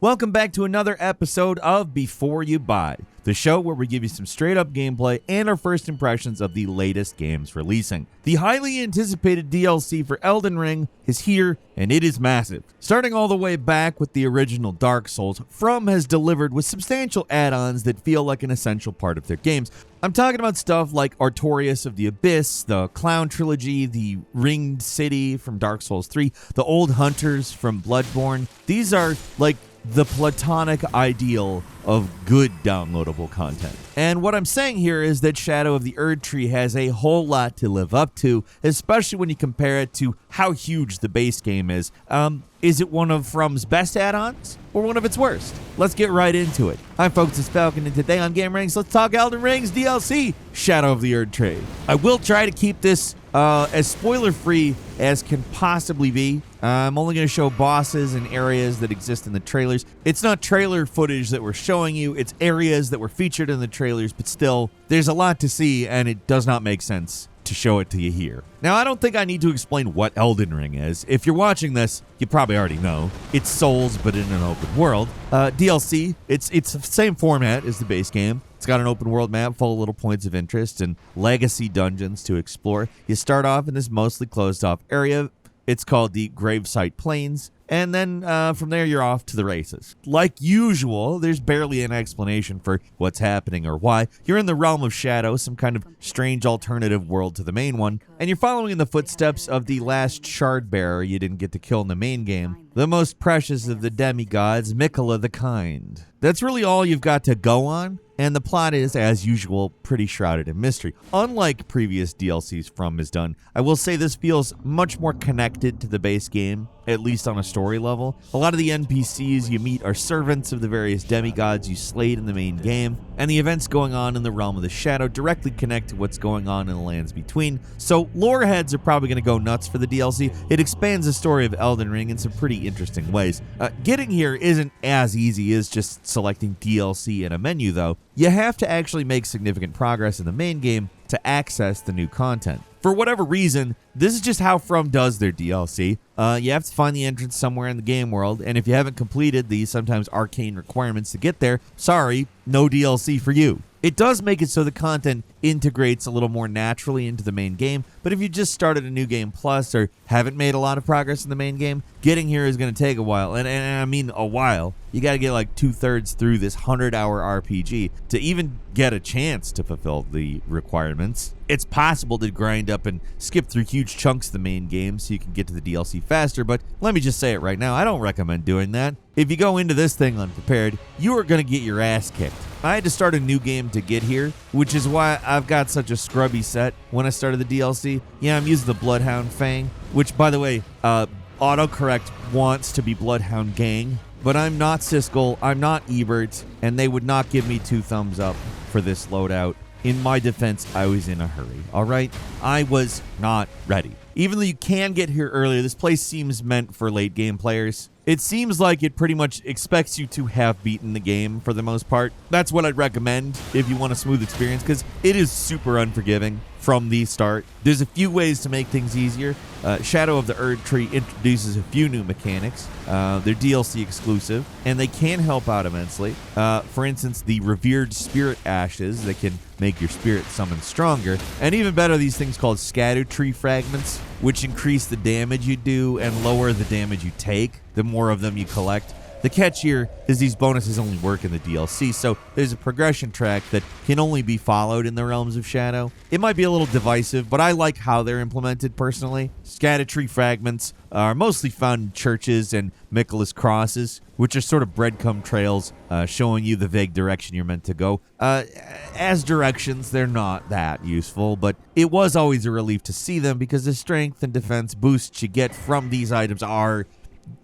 Welcome back to another episode of Before You Buy, the show where we give you some straight up gameplay and our first impressions of the latest games releasing. The highly anticipated DLC for Elden Ring is here, and it is massive. Starting all the way back with the original Dark Souls, From has delivered with substantial add-ons that feel like an essential part of their games. I'm talking about stuff like Artorias of the Abyss, the Clown Trilogy, the Ringed City from Dark Souls 3, the Old Hunters from Bloodborne. These are like the platonic ideal of good downloadable content. And what I'm saying here is that Shadow of the Erdtree has a whole lot to live up to, especially when you compare it to how huge the base game is. Is it one of From's best add-ons or one of its worst? Let's get right into it. I'm Folks, it's Falcon, and today on gameranx, let's talk Elden Ring's DLC, Shadow of the Erdtree. I will try to keep this as spoiler-free as can possibly be. I'm only going to show bosses and areas that exist in the trailers. It's not trailer footage that we're showing you, it's areas that were featured in the trailers, but still, there's a lot to see, and it does not make sense to show it to you here. Now, I don't think I need to explain what Elden Ring is. If you're watching this, you probably already know. It's Souls, but in an open world. DLC, it's the same format as the base game. It's got an open world map full of little points of interest and legacy dungeons to explore. You start off in this mostly closed off area. It's called the Gravesite Plains, and then from there you're off to the races. Like usual, there's barely an explanation for what's happening or why. You're in the realm of Shadow, some kind of strange alternative world to the main one, and you're following in the footsteps of the last shard bearer you didn't get to kill in the main game, the most precious of the demigods, Miquella the Kind. That's really all you've got to go on. And the plot is, as usual, pretty shrouded in mystery. Unlike previous DLCs From has done, I will say this feels much more connected to the base game, at least on a story level. A lot of the NPCs you meet are servants of the various demigods you slayed in the main game, and the events going on in the realm of the Shadow directly connect to what's going on in the lands between. So lore heads are probably going to go nuts for the DLC. It expands the story of Elden Ring in some pretty interesting ways. Getting here isn't as easy as just selecting DLC in a menu, though. You have to actually make significant progress in the main game to access the new content. For whatever reason, this is just how From does their DLC. You have to find the entrance somewhere in the game world, and if you haven't completed the sometimes arcane requirements to get there, sorry, no DLC for you. It does make it so the content integrates a little more naturally into the main game, but if you just started a new game plus or haven't made a lot of progress in the main game, getting here is going to take a while, and I mean a while. You got to get like 2/3 through this 100-hour RPG to even get a chance to fulfill the requirements. It's possible to grind up and skip through huge chunks of the main game so you can get to the DLC faster, but let me just say it right now, I don't recommend doing that. If you go into this thing unprepared, you are going to get your ass kicked. I had to start a new game to get here, which is why I've got such a scrubby set when I started the DLC. Yeah, I'm using the Bloodhound Fang, which, by the way, autocorrect wants to be Bloodhound Gang, but I'm not Siskel, I'm not Ebert, and they would not give me 2 thumbs up for this loadout. In my defense, I was in a hurry, all right? I was not ready. Even though you can get here earlier, this place seems meant for late game players. It seems like it pretty much expects you to have beaten the game for the most part. That's what I'd recommend if you want a smooth experience, because it is super unforgiving from the start. There's a few ways to make things easier. Shadow of the Erdtree introduces a few new mechanics. They're DLC exclusive, and they can help out immensely. For instance, the revered spirit ashes that can make your spirit summon stronger. And even better, these things called Erdtree fragments, which increase the damage you do and lower the damage you take the more of them you collect. The catch here is these bonuses only work in the DLC, so there's a progression track that can only be followed in the realms of Shadow. It might be a little divisive, but I like how they're implemented personally. Erdtree fragments are mostly found in churches and Miquella's crosses, which are sort of breadcrumb trails showing you the vague direction you're meant to go. As directions, they're not that useful, but it was always a relief to see them because the strength and defense boosts you get from these items are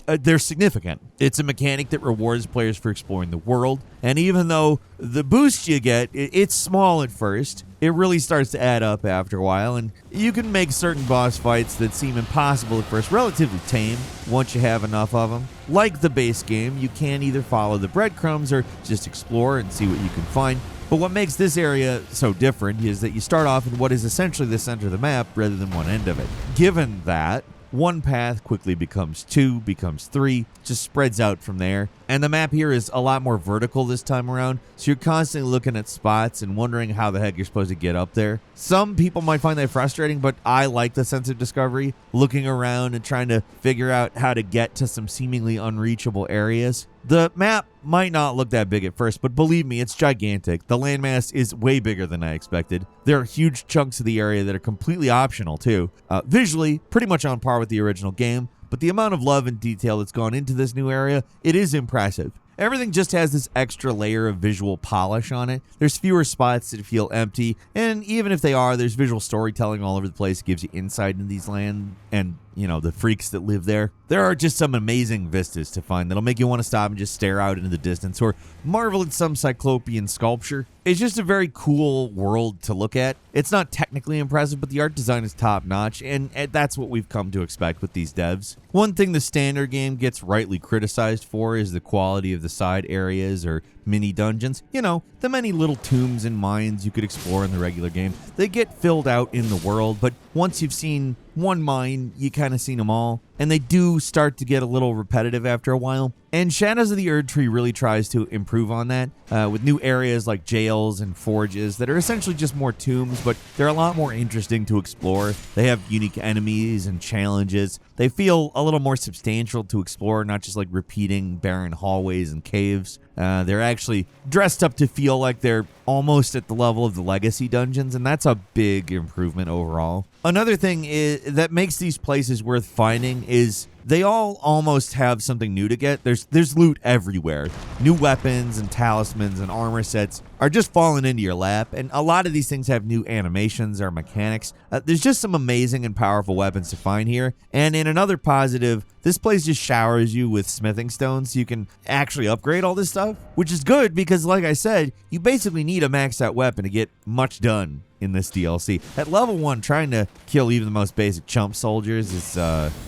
they're significant. It's a mechanic that rewards players for exploring the world, and even though the boost you get, it's small at first, it really starts to add up after a while, and you can make certain boss fights that seem impossible at first relatively tame once you have enough of them. Like the base game, you can either follow the breadcrumbs or just explore and see what you can find. But what makes this area so different is that you start off in what is essentially the center of the map rather than one end of it. Given that, one path quickly becomes 2, becomes 3, just spreads out from there. And the map here is a lot more vertical this time around, so you're constantly looking at spots and wondering how the heck you're supposed to get up there. Some people might find that frustrating, but I like the sense of discovery, looking around and trying to figure out how to get to some seemingly unreachable areas. The map might not look that big at first, but believe me, it's gigantic. The landmass is way bigger than I expected. There are huge chunks of the area that are completely optional too. Visually, pretty much on par with the original game, but the amount of love and detail that's gone into this new area, it is impressive. Everything just has this extra layer of visual polish on it. There's fewer spots that feel empty, and even if they are, there's visual storytelling all over the place. It gives you insight into these lands and, the freaks that live there. There are just some amazing vistas to find that'll make you want to stop and just stare out into the distance or marvel at some cyclopean sculpture. It's just a very cool world to look at. It's not technically impressive, but the art design is top notch, and that's what we've come to expect with these devs. One thing the standard game gets rightly criticized for is the quality of the side areas or mini dungeons. The many little tombs and mines you could explore in the regular game. They get filled out in the world, but once you've seen one mine, you kind of seen them all, and they do start to get a little repetitive after a while. And Shadows of the Erdtree really tries to improve on that with new areas like jails and forges that are essentially just more tombs, but they're a lot more interesting to explore. They have unique enemies and challenges. They feel a little more substantial to explore, not just like repeating barren hallways and caves. They're actually dressed up to feel like they're almost at the level of the legacy dungeons, and that's a big improvement overall. Another thing that makes these places worth finding is they all almost have something new to get. There's loot everywhere. New weapons and talismans and armor sets are just falling into your lap, and a lot of these things have new animations or mechanics. There's just some amazing and powerful weapons to find here, and in another positive, this place just showers you with smithing stones so you can actually upgrade all this stuff, which is good because, like I said, you basically need a maxed out weapon to get much done in this DLC. At level 1, trying to kill even the most basic chump soldiers is,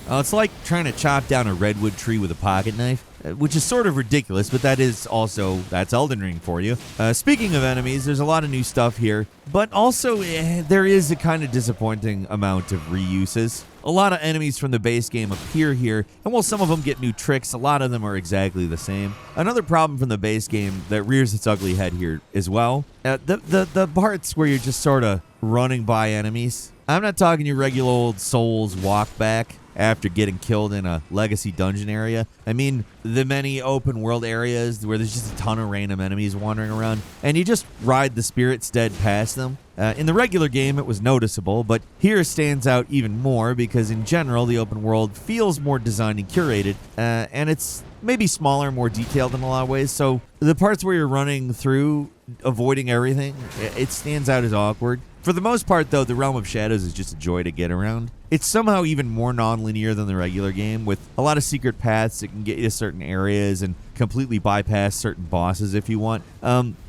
it's like trying to chop down a redwood tree with a pocket knife, which is sort of ridiculous, but that's Elden Ring for you. Speaking of enemies, there's a lot of new stuff here, but also there is a kind of disappointing amount of reuses. A lot of enemies from the base game appear here, and while some of them get new tricks, a lot of them are exactly the same. Another problem from the base game that rears its ugly head here as well, the parts where you're just sort of running by enemies. I'm not talking your regular old Souls walk back after getting killed in a legacy dungeon area. I mean the many open world areas where there's just a ton of random enemies wandering around, and you just ride the spirit stead past them. In the regular game, it was noticeable, but here it stands out even more because in general, the open world feels more designed and curated, and it's maybe smaller, more detailed in a lot of ways. So the parts where you're running through, avoiding everything, it stands out as awkward. For the most part, though, the Realm of Shadows is just a joy to get around. It's somehow even more non-linear than the regular game, with a lot of secret paths that can get you to certain areas and completely bypass certain bosses if you want.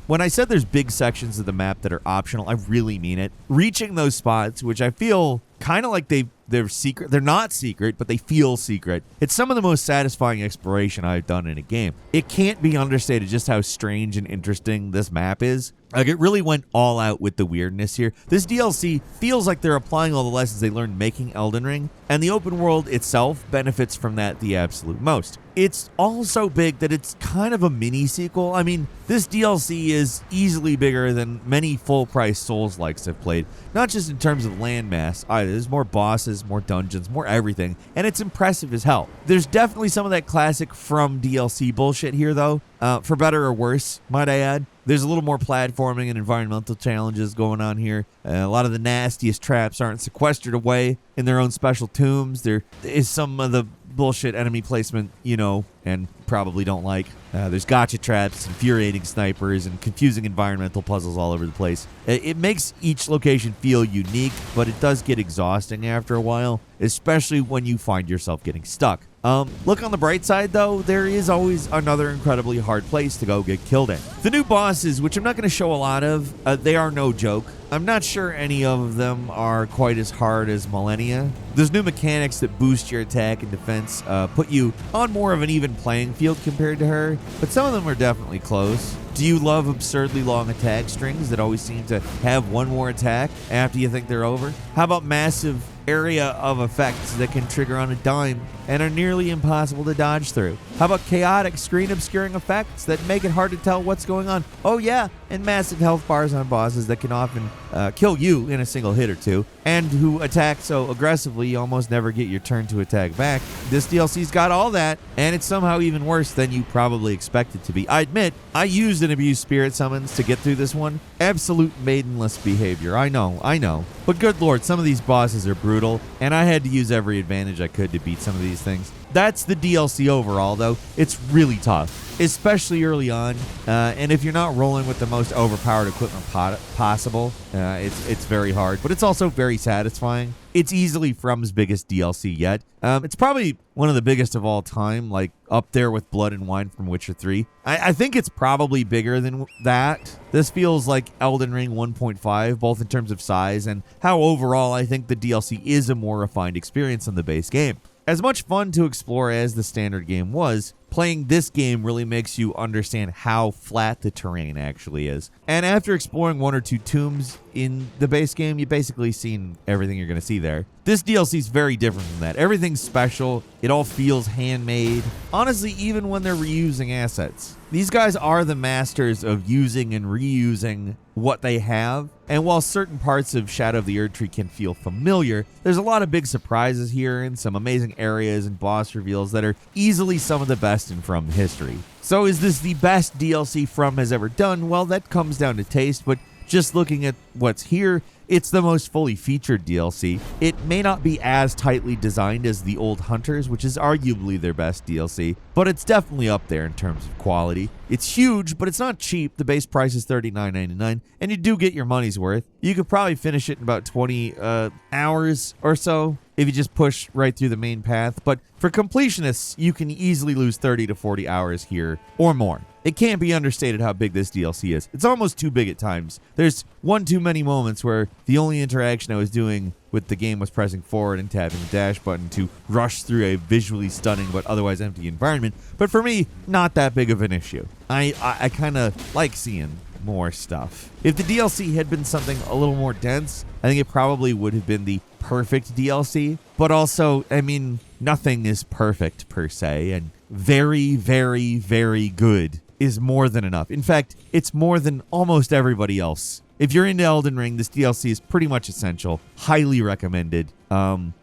When I said there's big sections of the map that are optional, I really mean it. Reaching those spots, which I feel kind of like they're secret. They're not secret, but they feel secret. It's some of the most satisfying exploration I've done in a game. It can't be understated just how strange and interesting this map is. Like, it really went all out with the weirdness here. This DLC feels like they're applying all the lessons they learned making Elden Ring, and the open world itself benefits from that the absolute most. It's all so big that it's kind of a mini sequel. I mean, this DLC is easily bigger than many full-price Souls-likes I've played, not just in terms of landmass either. There's more bosses, more dungeons, more everything, and it's impressive as hell. There's definitely some of that classic From DLC bullshit here, though, for better or worse, might I add. There's a little more platforming and environmental challenges going on here. A lot of the nastiest traps aren't sequestered away in their own special tombs. There is some of the bullshit enemy placement, and probably don't like. There's gotcha traps, infuriating snipers, and confusing environmental puzzles all over the place. It makes each location feel unique, but it does get exhausting after a while, especially when you find yourself getting stuck. Look on the bright side, though, there is always another incredibly hard place to go get killed in. The new bosses, which I'm not going to show a lot of, they are no joke. I'm not sure any of them are quite as hard as Millennia. There's new mechanics that boost your attack and defense, put you on more of an even playing field compared to her, but some of them are definitely close. Do you love absurdly long attack strings that always seem to have one more attack after you think they're over? How about massive area of effects that can trigger on a dime and are nearly impossible to dodge through? How about chaotic screen obscuring effects that make it hard to tell what's going on? Oh yeah, and massive health bars on bosses that can often kill you in a single hit or two, and who attack so aggressively you almost never get your turn to attack back. This DLC's got all that, and it's somehow even worse than you probably expect it to be. I admit, I used and abused spirit summons to get through this one. Absolute maidenless behavior, I know. But good lord, some of these bosses are brutal, and I had to use every advantage I could to beat some of these things. That's the DLC overall, though. It's really tough, especially early on, and if you're not rolling with the most overpowered equipment possible, it's very hard, but it's also very satisfying. It's easily From's biggest DLC yet. It's probably one of the biggest of all time, like up there with Blood and Wine from Witcher 3. I think it's probably bigger than that. This feels like Elden Ring 1.5, both in terms of size and how overall I think the DLC is a more refined experience than the base game. As much fun to explore as the standard game was, playing this game really makes you understand how flat the terrain actually is. And after exploring one or two tombs in the base game, you've basically seen everything you're going to see there. This DLC is very different from that. Everything's special. It all feels handmade. Honestly, even when they're reusing assets. These guys are the masters of using and reusing what they have. And while certain parts of Shadow of the Erdtree can feel familiar, there's a lot of big surprises here and some amazing areas and boss reveals that are easily some of the best in From history. So is this the best DLC From has ever done? Well, that comes down to taste, but just looking at what's here, it's the most fully featured DLC. It may not be as tightly designed as the old Hunters, which is arguably their best DLC, but it's definitely up there in terms of quality. It's huge, but it's not cheap. The base price is $39.99, and you do get your money's worth. You could probably finish it in about 20 hours or so if you just push right through the main path, but for completionists, you can easily lose 30 to 40 hours here or more. It can't be understated how big this DLC is. It's almost too big at times. There's one too many moments where the only interaction I was doing with the game was pressing forward and tapping the dash button to rush through a visually stunning but otherwise empty environment. But for me, not that big of an issue. I kind of like seeing more stuff. If the DLC had been something a little more dense, I think it probably would have been the perfect DLC. But also, I mean, nothing is perfect per se, and very, very, very good is more than enough. In fact, it's more than almost everybody else. If you're into Elden Ring, this DLC is pretty much essential. Highly recommended.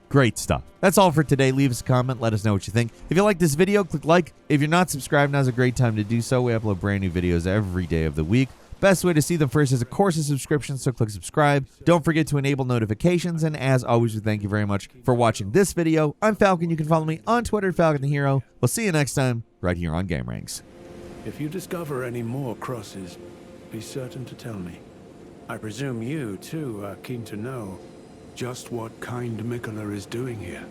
Great stuff. That's all for today. Leave us a comment. Let us know what you think. If you like this video, click like. If you're not subscribed, now's a great time to do so. We upload brand new videos every day of the week. Best way to see them first is, of course, a subscription, so click subscribe. Don't forget to enable notifications, and as always, we thank you very much for watching this video. I'm Falcon. You can follow me on Twitter, Falcon the Hero. We'll see you next time, right here on gameranx. If you discover any more crosses, be certain to tell me. I presume you, too, are keen to know just what kind Mikola is doing here.